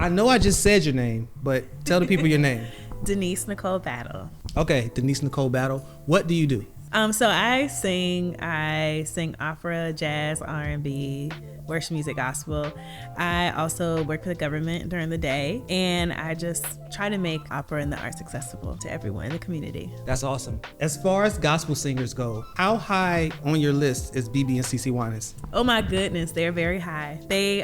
I know I just said your name, but tell the people your name. Denise Nicole Battle. Okay, Denise Nicole Battle. What do you do? So I sing opera, jazz, R&B, worship music, gospel. I also work for the government during the day, and I just try to make opera and the arts accessible to everyone in the community. That's awesome. As far as gospel singers go, how high on your list is BB and CC Winans? Oh my goodness, they're very high. They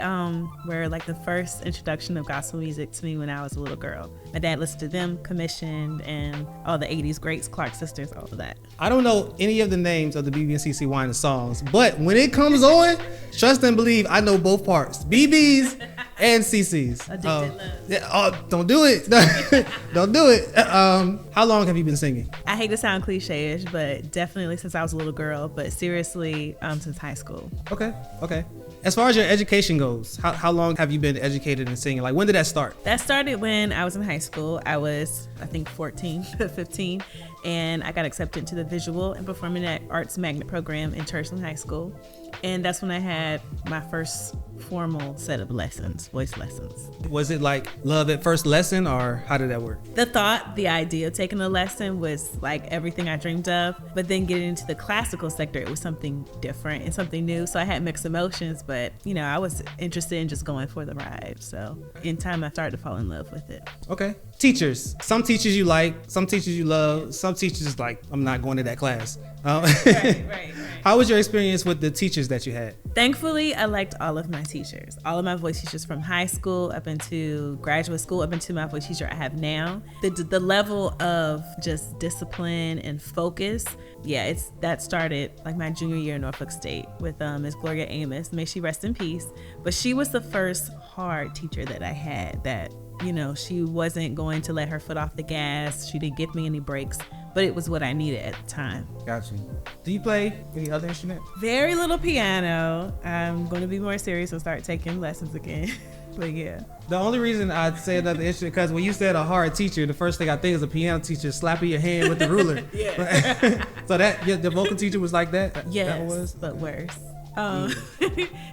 were like the first introduction of gospel music to me when I was a little girl. My dad listened to them, commissioned, and all the 80s greats, Clark Sisters, all of that. I don't know any of the names of the BB and CC Winans songs, but when it comes on, trust and believe, I know both parts, BB's and CC's. Addicted Love. Yeah, don't do it. Don't do it. How long have you been singing? I hate to sound cliche-ish, but definitely since I was a little girl, but seriously, since high school. Okay. As far as your education goes, how long have you been educated in singing? Like, when did that start? That started when I was in high school. I was, I think, 14, 15, and I got accepted into the Visual and Performing Arts Magnet program in Churchland High School. And that's when I had my first formal set of lessons, voice lessons. Was it like love at first lesson, or how did that work? The idea of taking a lesson was like everything I dreamed of, but then getting into the classical sector, it was something different and something new. So I had mixed emotions, but I was interested in just going for the ride. So in time, I started to fall in love with it. Okay. Teachers. Some teachers you like, some teachers you love, some teachers like, I'm not going to that class. Right. How was your experience with the teachers that you had? Thankfully, I liked all of my teachers. All of my voice teachers from high school up into graduate school, up into my voice teacher I have now. The level of just discipline and focus, that started like my junior year in Norfolk State with Ms. Gloria Amos. May she rest in peace. But she was the first hard teacher that I had that, she wasn't going to let her foot off the gas. She didn't give me any breaks, but it was what I needed at the time. Gotcha. Do you play any other instrument? Very little piano. I'm going to be more serious and start taking lessons again. But yeah. The only reason I say another instrument, because when you said a hard teacher, the first thing I think is a piano teacher slapping your hand with the ruler. Yeah. So the vocal teacher was like that? Yes, that was? but worse.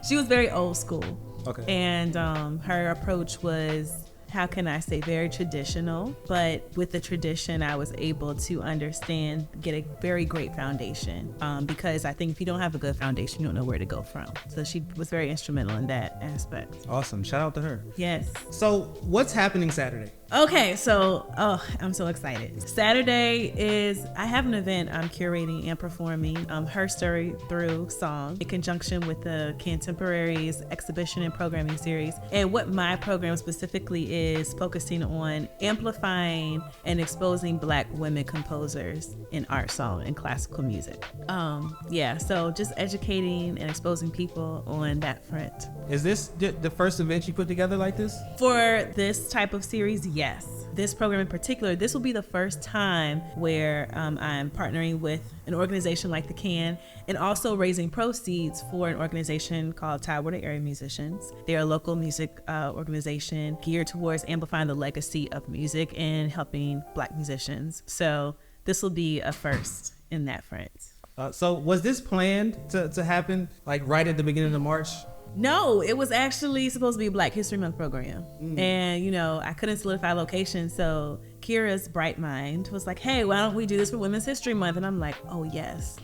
She was very old school. Okay. And her approach was, how can I say, very traditional, but with the tradition, I was able to understand, get a very great foundation, because I think if you don't have a good foundation, you don't know where to go from. So she was very instrumental in that aspect. Awesome. Shout out to her. Yes. So what's happening Saturday? Okay, so, I'm so excited. Saturday I have an event I'm curating and performing, Herstory through song in conjunction with the Contemporaries exhibition and programming series. And what my program specifically is focusing on amplifying and exposing Black women composers in art, song, and classical music. So just educating and exposing people on that front. Is this the first event you put together like this? For this type of series, yes. This program in particular, this will be the first time where I'm partnering with an organization like the CAN and also raising proceeds for an organization called Tidewater Area Musicians. They're a local music organization geared towards amplifying the legacy of music and helping Black musicians. So this will be a first in that front. So was this planned to happen like right at the beginning of March? No, it was actually supposed to be a Black History Month program. And, I couldn't solidify location. So Kira's bright mind was like, hey, why don't we do this for Women's History Month? And I'm like, oh, yes,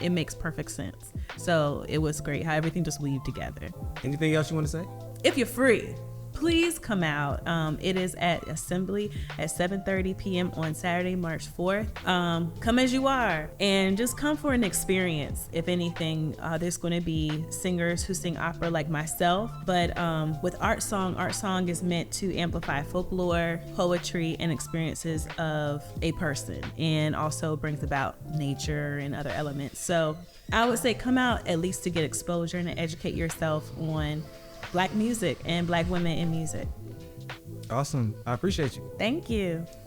it makes perfect sense. So it was great how everything just weaved together. Anything else you want to say? If you're free, please come out. It is at Assembly at 7:30 p.m. on Saturday, March 4th. Come as you are and just come for an experience. If anything, there's going to be singers who sing opera like myself, but with art song is meant to amplify folklore, poetry, and experiences of a person, and also brings about nature and other elements. So I would say come out at least to get exposure and to educate yourself on Black music and Black women in music. Awesome. I appreciate you. Thank you.